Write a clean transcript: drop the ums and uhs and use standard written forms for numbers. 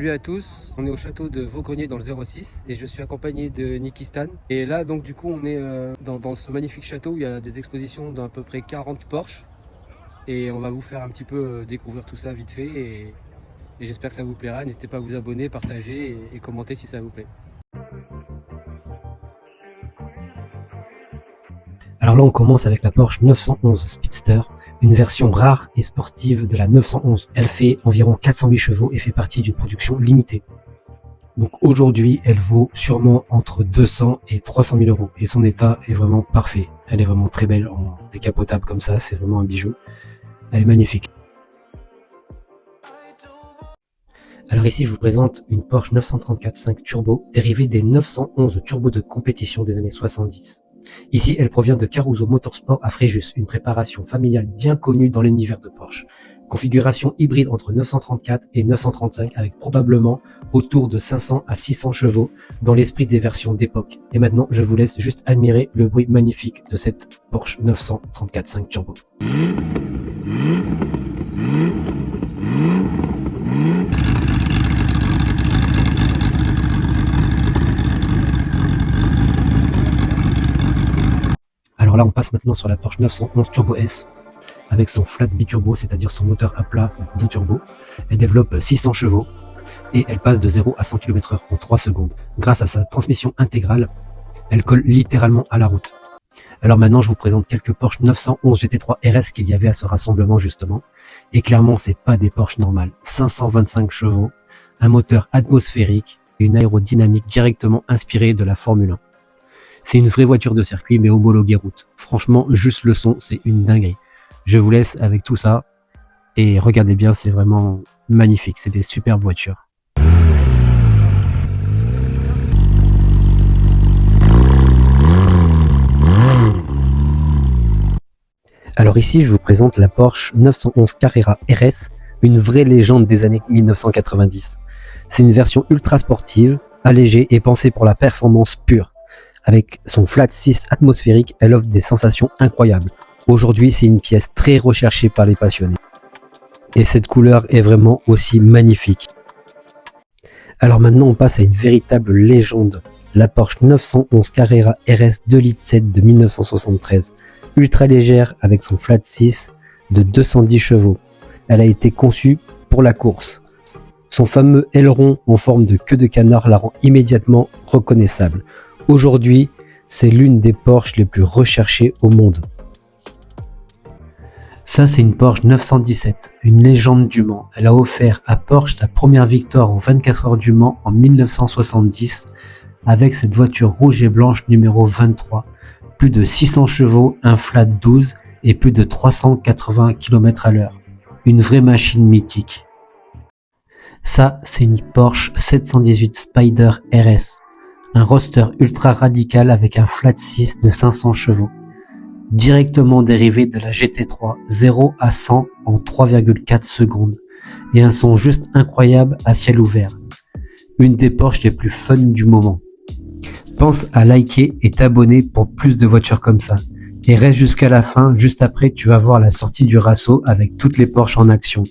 Salut à tous, on est au château de Vaugrenier dans le 06 et je suis accompagné de Niki Stan. Et là donc du coup on est dans ce magnifique château où il y a des expositions d'à peu près 40 Porsche. Et on va vous faire un petit peu découvrir tout ça vite fait et j'espère que ça vous plaira. N'hésitez pas à vous abonner, partager et commenter si ça vous plaît. Alors là on commence avec la Porsche 911 Speedster, une version rare et sportive de la 911. Elle fait environ 408 chevaux et fait partie d'une production limitée. Donc aujourd'hui elle vaut sûrement entre 200 et 300 000 euros et son état est vraiment parfait. Elle est vraiment très belle en décapotable comme ça, c'est vraiment un bijou. Elle est magnifique. Alors ici je vous présente une Porsche 934 5 Turbo dérivée des 911 Turbo de compétition des années 70. Ici, elle provient de Caruso Motorsport à Fréjus, une préparation familiale bien connue dans l'univers de Porsche. Configuration hybride entre 934 et 935 avec probablement autour de 500 à 600 chevaux dans l'esprit des versions d'époque. Et maintenant, je vous laisse juste admirer le bruit magnifique de cette Porsche 934 5 Turbo. Alors là, on passe maintenant sur la Porsche 911 Turbo S avec son flat biturbo, c'est-à-dire son moteur à plat de turbo. Elle développe 600 chevaux et elle passe de 0 à 100 km/h en 3 secondes. Grâce à sa transmission intégrale, elle colle littéralement à la route. Alors maintenant, je vous présente quelques Porsche 911 GT3 RS qu'il y avait à ce rassemblement justement. Et clairement, c'est pas des Porsche normales. 525 chevaux, un moteur atmosphérique et une aérodynamique directement inspirée de la Formule 1. C'est une vraie voiture de circuit mais homologuée route. Franchement, juste le son, c'est une dinguerie. Je vous laisse avec tout ça et regardez bien, c'est vraiment magnifique. C'est des superbes voitures. Alors ici, je vous présente la Porsche 911 Carrera RS, une vraie légende des années 1990. C'est une version ultra sportive, allégée et pensée pour la performance pure. Avec son flat 6 atmosphérique, elle offre des sensations incroyables. Aujourd'hui, c'est une pièce très recherchée par les passionnés. Et cette couleur est vraiment aussi magnifique. Alors maintenant, on passe à une véritable légende. La Porsche 911 Carrera RS 2,7 litres de 1973. Ultra légère avec son flat 6 de 210 chevaux. Elle a été conçue pour la course. Son fameux aileron en forme de queue de canard la rend immédiatement reconnaissable. Aujourd'hui, c'est l'une des Porsche les plus recherchées au monde. Ça, c'est une Porsche 917, une légende du Mans. Elle a offert à Porsche sa première victoire en 24 heures du Mans en 1970 avec cette voiture rouge et blanche numéro 23. Plus de 600 chevaux, un flat 12 et plus de 380 km/h. Une vraie machine mythique. Ça, c'est une Porsche 718 Spider RS. Un roadster ultra radical avec un flat 6 de 500 chevaux. Directement dérivé de la GT3, 0 à 100 en 3,4 secondes. Et un son juste incroyable à ciel ouvert. Une des Porsche les plus fun du moment. Pense à liker et t'abonner pour plus de voitures comme ça. Et reste jusqu'à la fin, juste après tu vas voir la sortie du Rasso avec toutes les Porsche en action.